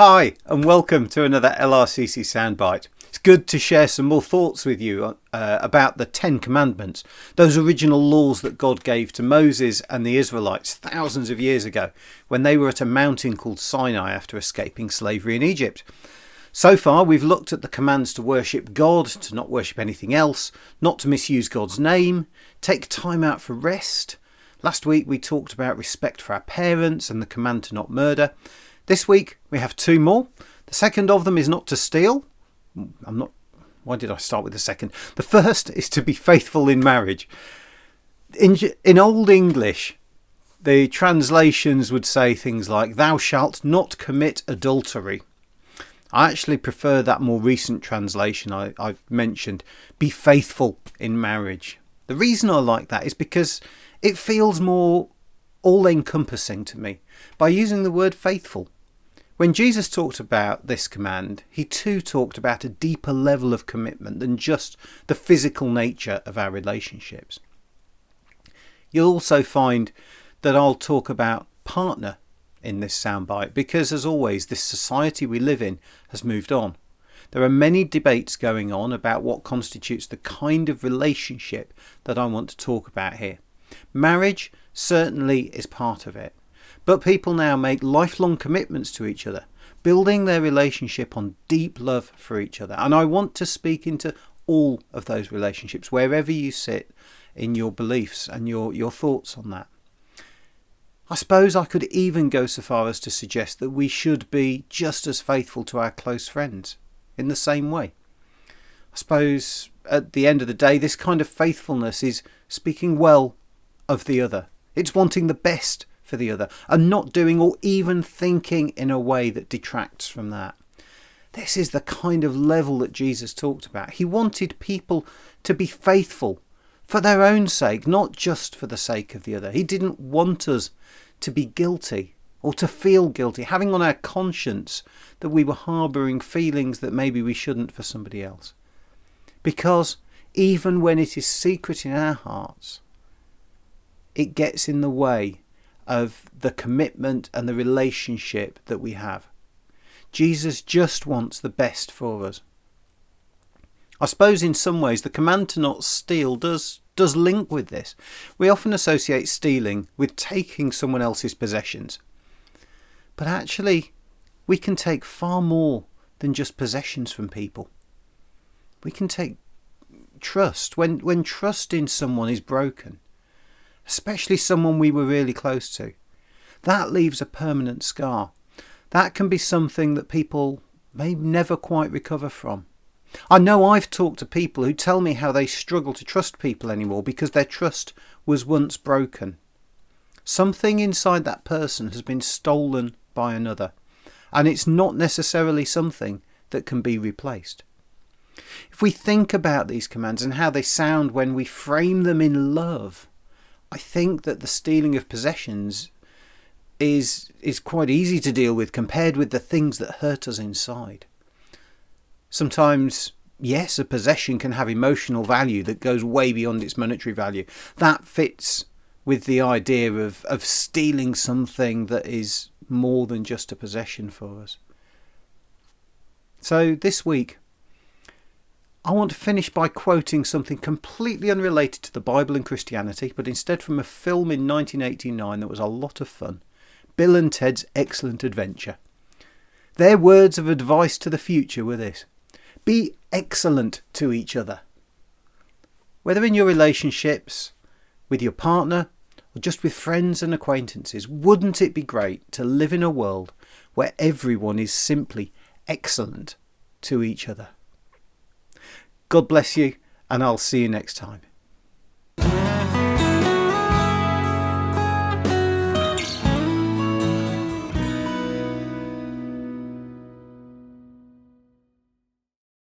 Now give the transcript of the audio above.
Hi and welcome to another LRCC Soundbite. It's good to share some more thoughts with you about the 10 commandments, those original laws that God gave to Moses and the Israelites thousands of years ago when they were at a mountain called Sinai after escaping slavery in Egypt. So far we've looked at the commands to worship God, to not worship anything else, not to misuse God's name, take time out for rest. Last week we talked about respect for our parents and the command to not murder. This week we have two more. The second of them is not to steal. Why did I start with the second? The first is to be faithful in marriage. In Old English, the translations would say things like, "Thou shalt not commit adultery." I actually prefer that more recent translation I've mentioned, "be faithful in marriage." The reason I like that is because it feels more all-encompassing to me by using the word faithful. When Jesus talked about this command, he too talked about a deeper level of commitment than just the physical nature of our relationships. You'll also find that I'll talk about partner in this soundbite because, as always, this society we live in has moved on. There are many debates going on about what constitutes the kind of relationship that I want to talk about here. Marriage certainly is part of it, but people now make lifelong commitments to each other, building their relationship on deep love for each other. And I want to speak into all of those relationships, wherever you sit in your beliefs and your thoughts on that. I suppose I could even go so far as to suggest that we should be just as faithful to our close friends in the same way. I suppose at the end of the day, this kind of faithfulness is speaking well of the other. It's wanting the best for the other and not doing or even thinking in a way that detracts from that. This is the kind of level that Jesus talked about. He wanted people to be faithful for their own sake, not just for the sake of the other. He didn't want us to be guilty or to feel guilty, having on our conscience that we were harbouring feelings that maybe we shouldn't for somebody else. Because even when it is secret in our hearts, it gets in the way of the commitment and the relationship that we have. Jesus just wants the best for us. I suppose in some ways the command to not steal does link with this. We often associate stealing with taking someone else's possessions. But actually, we can take far more than just possessions from people. We can take trust. When trust in someone is broken, especially someone we were really close to, that leaves a permanent scar. That can be something that people may never quite recover from. I know I've talked to people who tell me how they struggle to trust people anymore because their trust was once broken. Something inside that person has been stolen by another, and it's not necessarily something that can be replaced. If we think about these commands and how they sound when we frame them in love, I think that the stealing of possessions is quite easy to deal with compared with the things that hurt us inside. Sometimes, yes, a possession can have emotional value that goes way beyond its monetary value. That fits with the idea of stealing something that is more than just a possession for us. So this week, I want to finish by quoting something completely unrelated to the Bible and Christianity, but instead from a film in 1989 that was a lot of fun, Bill and Ted's Excellent Adventure. Their words of advice to the future were this: be excellent to each other. Whether in your relationships, with your partner, or just with friends and acquaintances, wouldn't it be great to live in a world where everyone is simply excellent to each other? God bless you, and I'll see you next time.